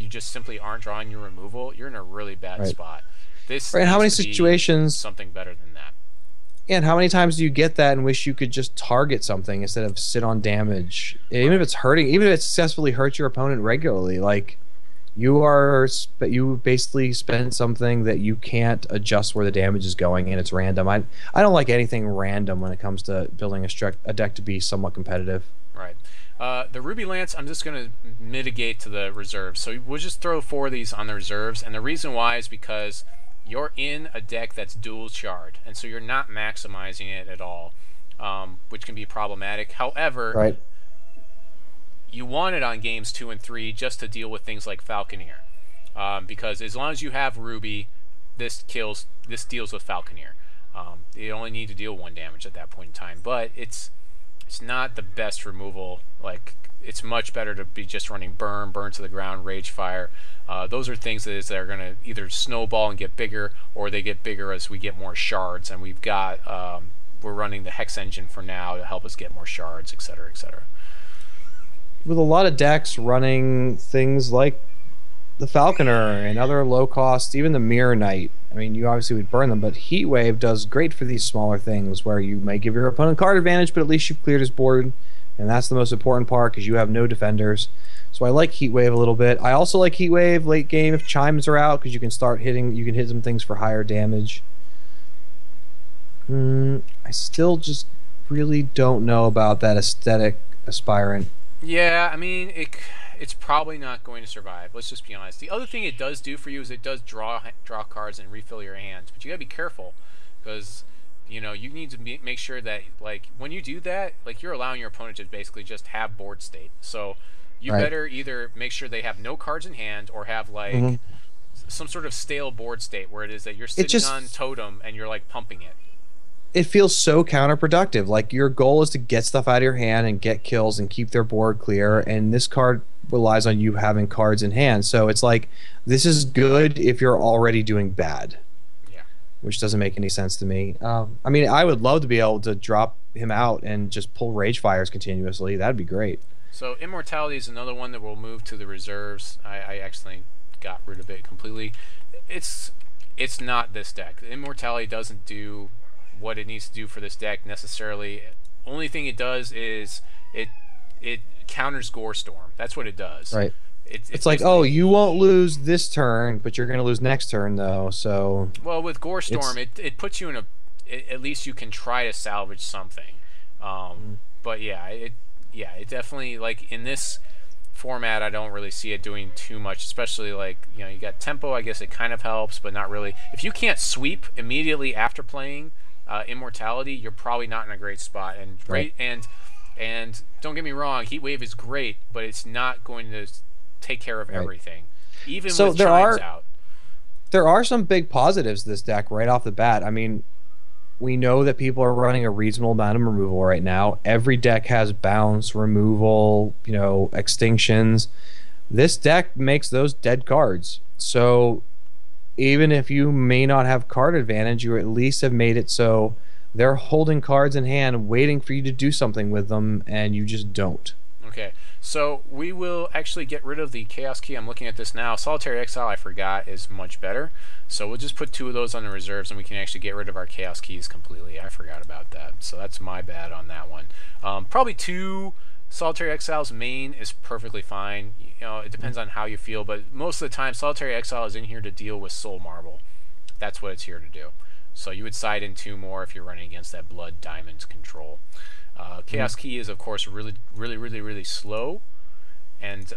just simply aren't drawing your removal, you're in a really bad spot. This and how many situations something better than that? Yeah, and how many times do you get that and wish you could just target something instead of sit on damage, even if it's hurting, even if it successfully hurts your opponent regularly, like. You basically spend something that you can't adjust where the damage is going, and it's random. I don't like anything random when it comes to building a deck to be somewhat competitive. Right. The Ruby Lance, I'm just going to mitigate to the reserves. So we'll just throw 4 of these on the reserves, and the reason why is because you're in a deck that's dual shard, and so you're not maximizing it at all, which can be problematic. However, you want it on games 2 and 3 just to deal with things like Falconeer, because as long as you have Ruby, this deals with Falconeer. You only need to deal 1 damage at that point in time, but it's not the best removal. Like, it's much better to be just running burn to the ground, Ragefire. Those are things that are going to either snowball and get bigger, or they get bigger as we get more shards. And we've got we're running the Hex Engine for now to help us get more shards, etc., etc. With a lot of decks running things like the Falconer and other low cost, even the Mirror Knight. I mean, you obviously would burn them, but Heat Wave does great for these smaller things where you may give your opponent card advantage, but at least you've cleared his board, and that's the most important part because you have no defenders. So I like Heat Wave a little bit. I also like Heat Wave late game if Chimes are out because you can start hitting. You can hit some things for higher damage. I still just really don't know about that Ascetic Aspirant. Yeah, I mean, it's probably not going to survive. Let's just be honest. The other thing it does do for you is it does draw cards and refill your hands, but you gotta be careful because you need to make sure that like when you do that, like you're allowing your opponent to basically just have board state. So you better either make sure they have no cards in hand or have like some sort of stale board state where it is that you're sitting on totem and you're like pumping it. It feels so counterproductive. Like your goal is to get stuff out of your hand and get kills and keep their board clear, and this card relies on you having cards in hand. So it's like this is good if you're already doing bad. Yeah. Which doesn't make any sense to me. I mean, I would love to be able to drop him out and just pull Ragefires continuously. That'd be great. So Immortality is another one that will move to the reserves. I actually got rid of it completely. It's not this deck. Immortality doesn't do what it needs to do for this deck necessarily. Only thing it does is it counters Gore Storm. That's what it does. Right. It's like, oh, you won't lose this turn, but you're going to lose next turn though. So well, with Gore Storm, it puts you in at least you can try to salvage something. But yeah, it definitely, like in this format, I don't really see it doing too much, especially like, you know, you got tempo, I guess it kind of helps, but not really. If you can't sweep immediately after playing Immortality, you're probably not in a great spot. And right. and don't get me wrong, Heat Wave is great, but it's not going to take care of everything. Even with Chimes out. There are some big positives to this deck right off the bat. I mean, we know that people are running a reasonable amount of removal right now. Every deck has bounce, removal, you know, extinctions. This deck makes those dead cards. So even if you may not have card advantage, you at least have made it so they're holding cards in hand, waiting for you to do something with them, and you just don't. Okay, so we will actually get rid of the Chaos Key. I'm looking at this now. Solitary Exile, I forgot, is much better. So we'll just put 2 of those on the reserves, and we can actually get rid of our Chaos Keys completely. I forgot about that. So that's my bad on that one. Probably 2 Solitary Exiles main is perfectly fine. You know, it depends on how you feel, but most of the time, Solitary Exile is in here to deal with Soul Marble. That's what it's here to do. So you would side in 2 more if you're running against that Blood Diamond control. Chaos Key is, of course, really slow, and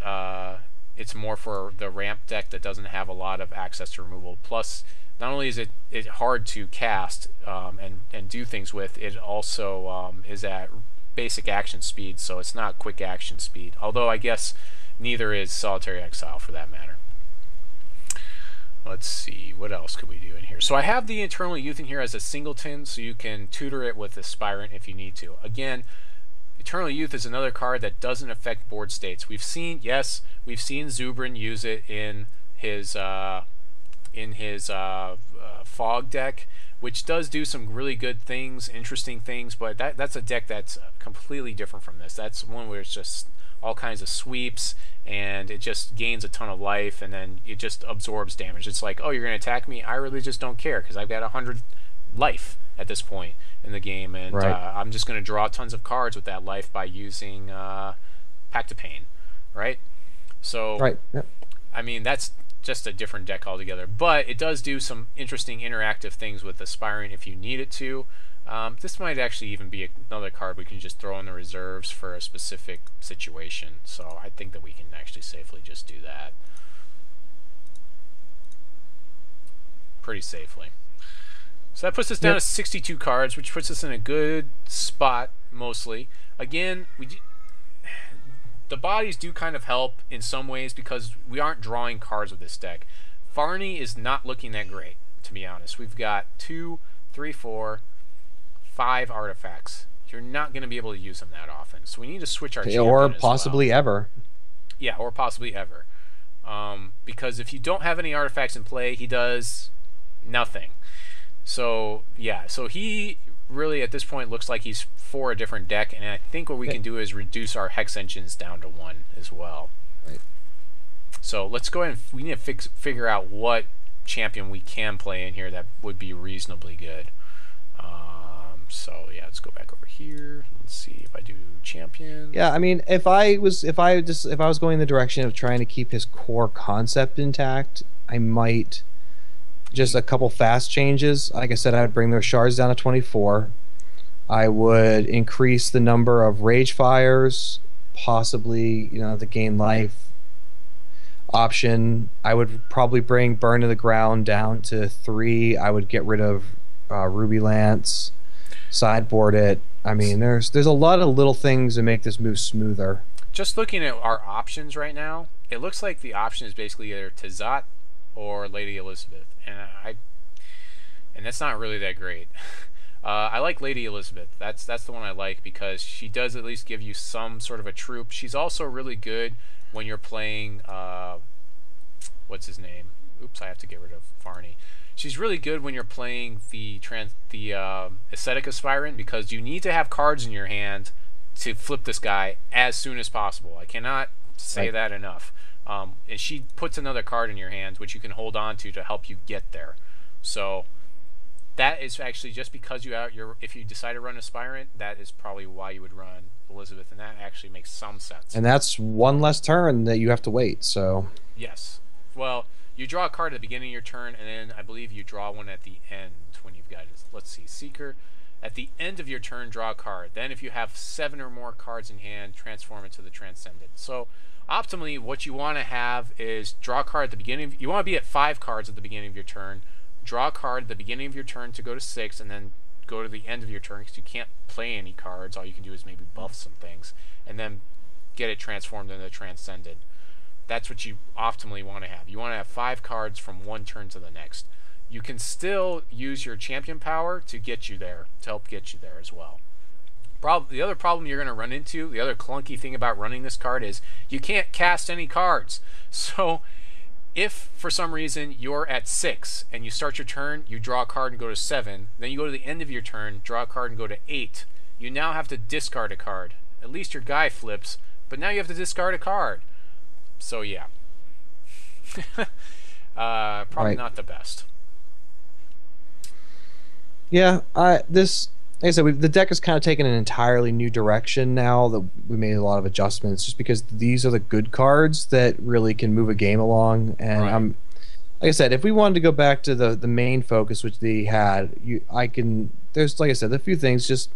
it's more for the ramp deck that doesn't have a lot of access to removal. Plus, not only is it hard to cast and do things with, it also is at basic action speed, so it's not quick action speed. Although I guess neither is Solitary Exile for that matter. Let's see, what else could we do in here? So I have the Eternal Youth in here as a singleton, so you can tutor it with Aspirant if you need to. Again, Eternal Youth is another card that doesn't affect board states. We've seen Zubrin use it in his Fog deck, which does do some really good things, interesting things, but that's a deck that's completely different from this. That's one where it's just all kinds of sweeps, and it just gains a ton of life, and then it just absorbs damage. It's like, oh, you're going to attack me? I really just don't care, because I've got 100 life at this point in the game, and I'm just going to draw tons of cards with that life by using Pact of Pain, right? So, Yep. I mean, that's just a different deck altogether, but it does do some interesting interactive things with Aspirant if you need it to. This might actually even be another card we can just throw in the reserves for a specific situation, so I think that we can actually safely just do that. Pretty safely. So that puts us down to 62 cards, which puts us in a good spot, mostly. Again, the bodies do kind of help in some ways because we aren't drawing cards with this deck. Farney is not looking that great, to be honest. We've got 2, 3, 4, 5 artifacts. You're not going to be able to use them that often, so we need to switch our champion or possibly ever. Yeah, or possibly ever. Because if you don't have any artifacts in play, he does nothing. So yeah, so he really at this point looks like he's for a different deck, and I think what we can do is reduce our Hex Engines down to 1 as well. Right. So let's go ahead and we need to figure out what champion we can play in here that would be reasonably good. So yeah, let's go back over here. Let's see if I do champion. Yeah, I mean, if I was going the direction of trying to keep his core concept intact, I might just a couple fast changes. Like I said, I would bring their shards down to 24. I would increase the number of Ragefires, possibly, you know, the gain life option. I would probably bring Burn to the Ground down to 3. I would get rid of Ruby Lance, sideboard it. I mean, there's a lot of little things to make this move smoother. Just looking at our options right now, it looks like the option is basically either Tizat or Lady Elizabeth, and that's not really that great. I like Lady Elizabeth. That's the one I like because she does at least give you some sort of a troop. She's also really good when you're playing what's his name? Oops, I have to get rid of Farney. She's really good when you're playing the Ascetic Aspirant because you need to have cards in your hand to flip this guy as soon as possible. I cannot say that enough. And she puts another card in your hand which you can hold on to help you get there. So that is actually just because if you decide to run Aspirant, that is probably why you would run Elizabeth, and that actually makes some sense. And that's one less turn that you have to wait. So yes, well, you draw a card at the beginning of your turn, and then I believe you draw one at the end when you've got, let's see, Seeker. At the end of your turn, draw a card. Then if you have 7 or more cards in hand, transform it to the Transcendent. So optimally, what you want to have is draw a card at the beginning. You want to be at 5 cards at the beginning of your turn. Draw a card at the beginning of your turn to go to 6, and then go to the end of your turn because you can't play any cards. All you can do is maybe buff some things, and then get it transformed into Transcended. That's what you optimally want to have. You want to have 5 cards from one turn to the next. You can still use your champion power to get you there, to help get you there as well. The other problem you're going to run into, the other clunky thing about running this card is you can't cast any cards. So if for some reason you're at 6 and you start your turn, you draw a card and go to 7, then you go to the end of your turn, draw a card and go to 8, you now have to discard a card. At least your guy flips, but now you have to discard a card. So yeah. Probably not the best. Yeah, like I said, the deck has kind of taken an entirely new direction now that we made a lot of adjustments, just because these are the good cards that really can move a game along. And like I said, if we wanted to go back to the main focus which they had, there's, like I said, a few things. Just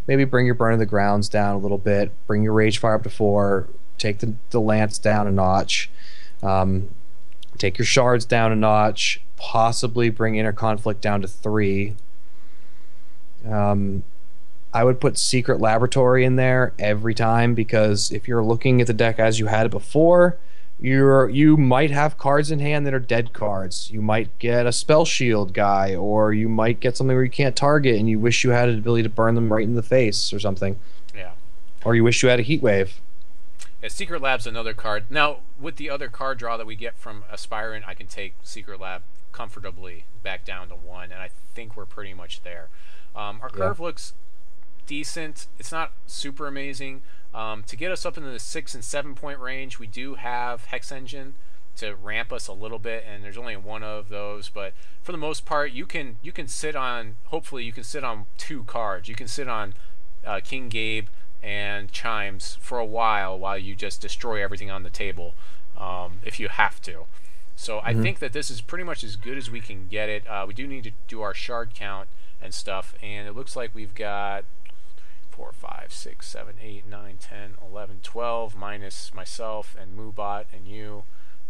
maybe bring your Burn of the Grounds down a little bit, bring your Ragefire up to 4, take the Lance down a notch, take your Shards down a notch, possibly bring Inner Conflict down to 3. I would put Secret Laboratory in there every time, because if you're looking at the deck as you had it before, you might have cards in hand that are dead cards. You might get a Spell Shield guy, or you might get something where you can't target and you wish you had an ability to burn them right in the face or something. Yeah. Or you wish you had a Heat Wave. Yeah, Secret Lab's another card. Now, with the other card draw that we get from Aspirant, I can take Secret Lab comfortably back down to 1, and I think we're pretty much there. Our curve looks decent. It's not super amazing. To get us up into the 6 and 7 point range, we do have Hex Engine to ramp us a little bit, and there's only one of those. But for the most part, you can sit on. Hopefully, you can sit on 2 cards. You can sit on King Gabe and Chimes for a while you just destroy everything on the table, if you have to. So I think that this is pretty much as good as we can get it. We do need to do our shard count and stuff, and it looks like we've got 4, 5, 6, 7, 8, 9, 10, 11, 12 minus myself and Moobot and you.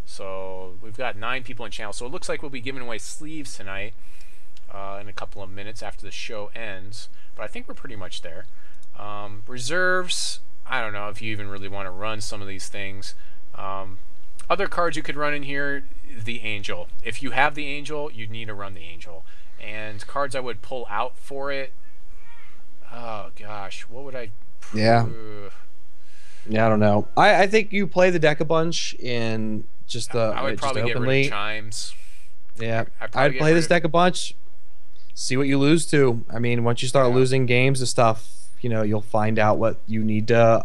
So we've got 9 people in channel. So it looks like we'll be giving away sleeves tonight in a couple of minutes after the show ends. But I think we're pretty much there. Reserves, I don't know if you even really want to run some of these things. Other cards you could run in here, the Angel. If you have the Angel, you need to run the Angel. And cards I would pull out for it, oh gosh, what would I... Yeah, I don't know. I think you play the deck a bunch in just the... I would probably get rid of Chimes. Yeah, I'd play this deck a bunch, see what you lose to. I mean, once you start losing games and stuff, you know, you'll find out what you need to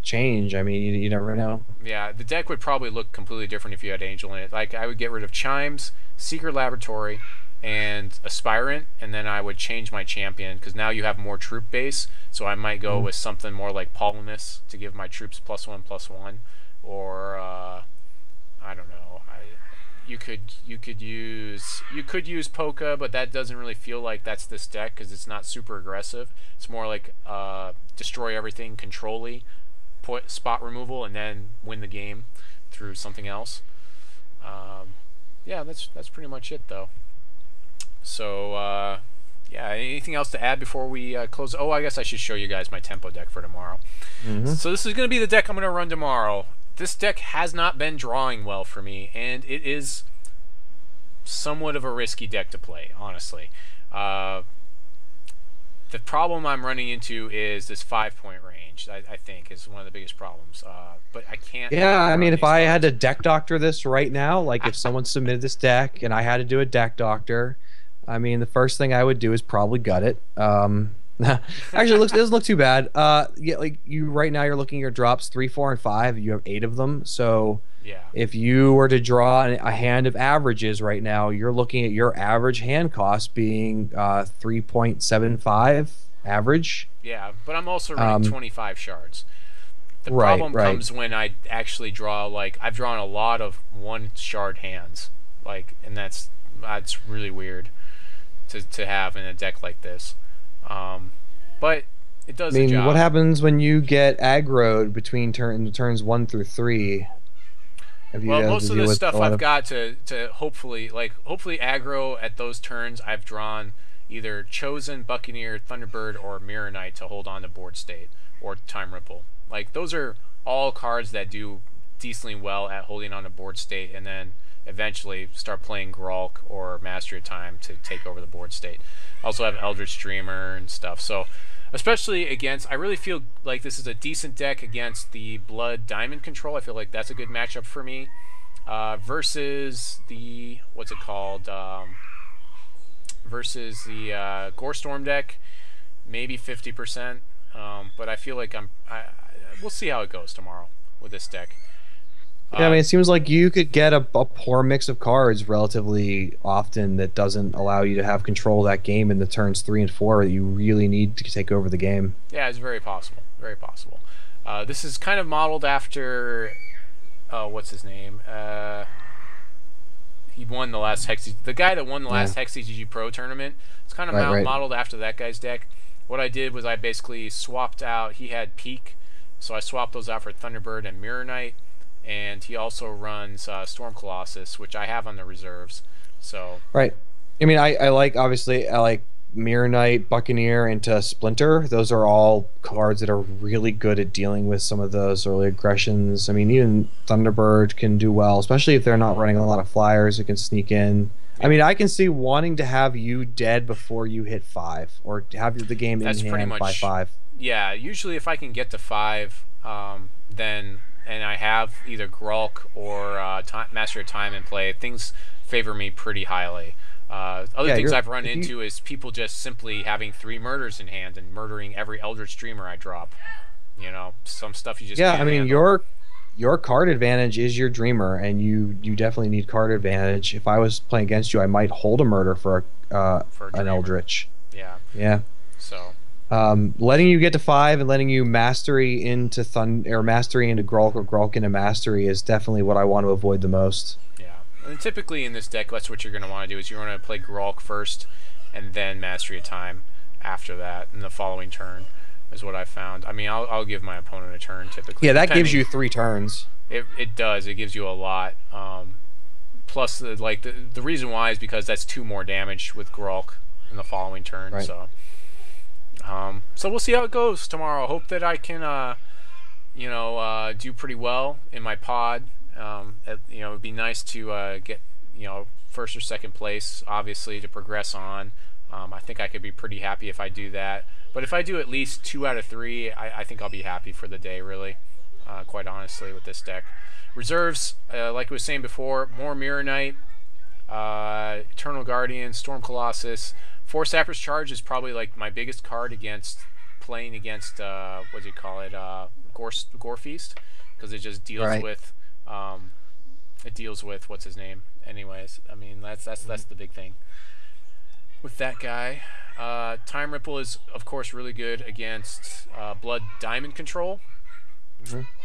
change. I mean, you never know. Yeah, the deck would probably look completely different if you had Angel in it. Like, I would get rid of Chimes, Secret Laboratory, and Aspirant, and then I would change my champion, because now you have more troop base, so I might go with something more like Polymus to give my troops +1/+1, or I don't know. You could use Polka, but that doesn't really feel like that's this deck, because it's not super aggressive. It's more like destroy everything, control-y, put spot removal, and then win the game through something else. Yeah, that's pretty much it though. So yeah, anything else to add before we close? Oh, I guess I should show you guys my tempo deck for tomorrow. So this is going to be the deck I'm going to run tomorrow. This deck has not been drawing well for me, and it is somewhat of a risky deck to play, honestly. The problem I'm running into is this 5-point range, I think, is one of the biggest problems. But I can't... Yeah, I mean, if I had to deck doctor this right now, like if someone submitted this deck and I had to do a deck doctor, I mean, the first thing I would do is probably gut it. Actually, it doesn't look too bad. Yeah, like right now you're looking at your drops 3, 4, and 5. You have 8 of them. So yeah, if you were to draw a hand of averages right now, you're looking at your average hand cost being 3.75 average. Yeah, but I'm also running 25 shards. The problem comes when I actually draw, like, I've drawn a lot of 1 shard hands, like, and that's really weird to have in a deck like this. But it does I mean, the job. what happens when you get aggroed between turns 1 through 3? Have you Well, had most to of deal the with stuff a lot I've of? got to hopefully aggro at those turns. I've drawn either Chosen, Buccaneer, Thunderbird, or Mirror Knight to hold on to board state or Time Ripple. Like those are all cards that do decently well at holding on to board state, and then eventually start playing Gralk or Mastery of Time to take over the board state. I also have Eldritch Dreamer and stuff. So especially against, I really feel like this is a decent deck against the Blood Diamond control. I feel like that's a good matchup for me. Versus the, what's it called? Versus the Gore Storm deck, maybe 50%. But I feel like we'll see how it goes tomorrow with this deck. Yeah, I mean, it seems like you could get a poor mix of cards relatively often that doesn't allow you to have control of that game in the turns 3 and 4 that you really need to take over the game. Yeah, it's very possible. Very possible. This is kind of modeled after, what's his name? He won the last the guy that won the last HexTCGPro tournament. It's kind of modeled after that guy's deck. What I did was I basically swapped out. He had Peak, so I swapped those out for Thunderbird and Mirror Knight. And he also runs Storm Colossus, which I have on the reserves. So right. I mean, I like Mirror Knight, Buccaneer, into Splinter. Those are all cards that are really good at dealing with some of those early aggressions. I mean, even Thunderbird can do well, especially if they're not running a lot of flyers. It can sneak in. I mean, I can see wanting to have you dead before you hit 5, or have the game in hand by 5. Yeah, usually if I can get to 5, then. And I have either Gralk or Master of Time in play, things favor me pretty highly. Other things I've run into is people just simply having 3 murders in hand and murdering every Eldritch Dreamer I drop. You know, some stuff you just can't I mean, handle. your card advantage is your Dreamer, and you definitely need card advantage. If I was playing against you, I might hold a murder for an Eldritch. Yeah. Yeah. So. Letting you get to 5 and letting you mastery into mastery into Gralk or Gralk into mastery is definitely what I want to avoid the most. Yeah, and typically in this deck, that's what you're going to want to do. Is you're going to play Gralk first, and then Mastery of Time after that in the following turn. Is what I found. I mean, I'll give my opponent a turn typically. Yeah, that gives you 3 turns. It does. It gives you a lot. Plus, the reason why is because that's 2 more damage with Gralk in the following turn. Right. So we'll see how it goes tomorrow. Hope that I can, do pretty well in my pod. It'd be nice to get, first or second place, obviously, to progress on. I think I could be pretty happy if I do that. But if I do at least 2 out of 3, I think I'll be happy for the day, really, quite honestly, with this deck. Reserves, like I was saying before, more Mirror Knight, Eternal Guardian, Storm Colossus. Force Sapphire Shard is probably like my biggest card playing against what do you call it, Gore Feast, because it just deals with what's his name. Anyways, I mean that's the big thing with that guy. Time Ripple is of course really good against Blood Diamond control,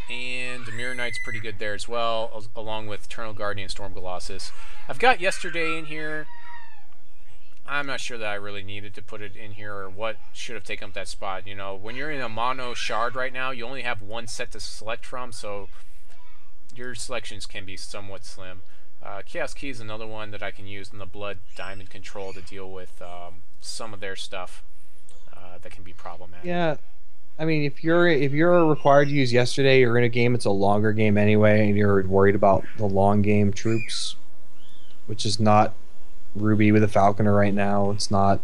and Mirror Knight's pretty good there as well, along with Eternal Guardian and Storm Colossus. I've got Yesterday in here. I'm not sure that I really needed to put it in here or what should have taken up that spot. You know, when you're in a mono shard right now, you only have 1 set to select from, so your selections can be somewhat slim. Chaos Key is another one that I can use in the Blood Diamond control to deal with some of their stuff that can be problematic. Yeah, I mean, if you're required to use Yesterday, you're in a game. It's a longer game anyway, and you're worried about the long game troops, which is not Ruby with a Falconer right now. It's not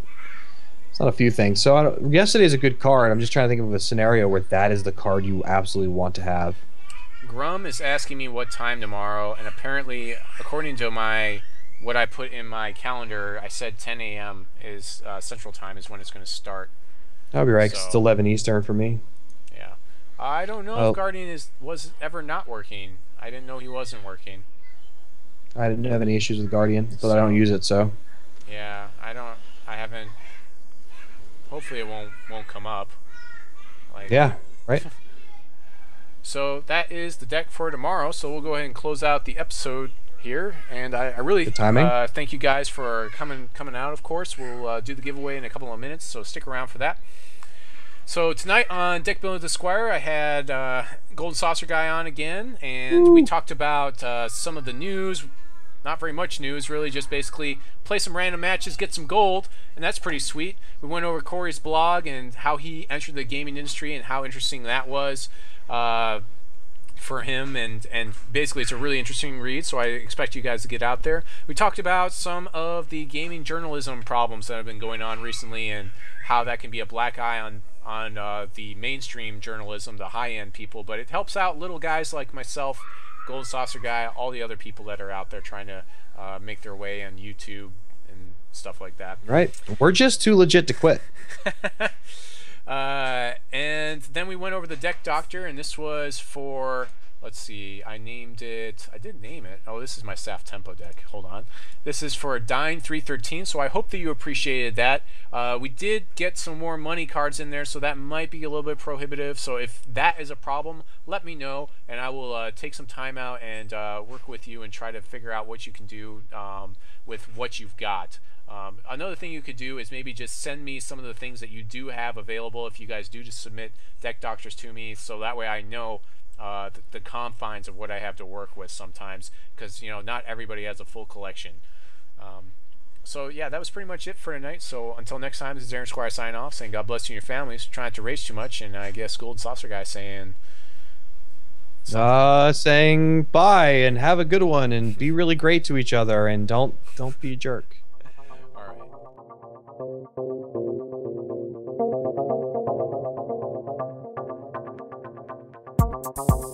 a few things. So Yesterday is a good card. I'm just trying to think of a scenario where that is the card you absolutely want to have. Grum is asking me what time tomorrow, and apparently, according to what I put in my calendar, I said 10 a.m. is Central Time is when it's going to start. That'll be right, 'cause it's 11 Eastern for me. Yeah. I don't know if Guardian was ever not working. I didn't know he wasn't working. I didn't have any issues with Guardian, but I don't use it, so. Yeah, I haven't. Hopefully it won't come up. Yeah, right. So that is the deck for tomorrow. So we'll go ahead and close out the episode here, and I really thank you guys for coming out. Of course, we'll do the giveaway in a couple of minutes, so stick around for that. So tonight on Deck Building with the Squire, I had Goldensaucer guy on again, and we talked about some of the news. Not very much news, really, just basically play some random matches, get some gold, and that's pretty sweet. We went over Cory's blog and how he entered the gaming industry and how interesting that was for him, and basically it's a really interesting read, so I expect you guys to get out there. We talked about some of the gaming journalism problems that have been going on recently and how that can be a black eye on the mainstream journalism, the high-end people, but it helps out little guys like myself, Goldensaucer guy, all the other people that are out there trying to make their way on YouTube and stuff like that. Right. We're just too legit to quit. And then we went over the Deck Doctor, and this was for, let's see, I named it, I did name it. Oh, this is my Saf Tempo deck. Hold on. This is for Dyne 313, so I hope that you appreciated that. We did get some more money cards in there, so that might be a little bit prohibitive. So if that is a problem, let me know, and I will take some time out and work with you and try to figure out what you can do with what you've got. Another thing you could do is maybe just send me some of the things that you do have available if you guys do just submit Deck Doctors to me, so that way I know the confines of what I have to work with sometimes, because you know not everybody has a full collection. So yeah, that was pretty much it for tonight. So until next time, this is Aaron Squire signing off, saying God bless you and your families. Try not to race too much, and I guess Goldensaucer guy saying saying bye and have a good one and be really great to each other and don't be a jerk. All right.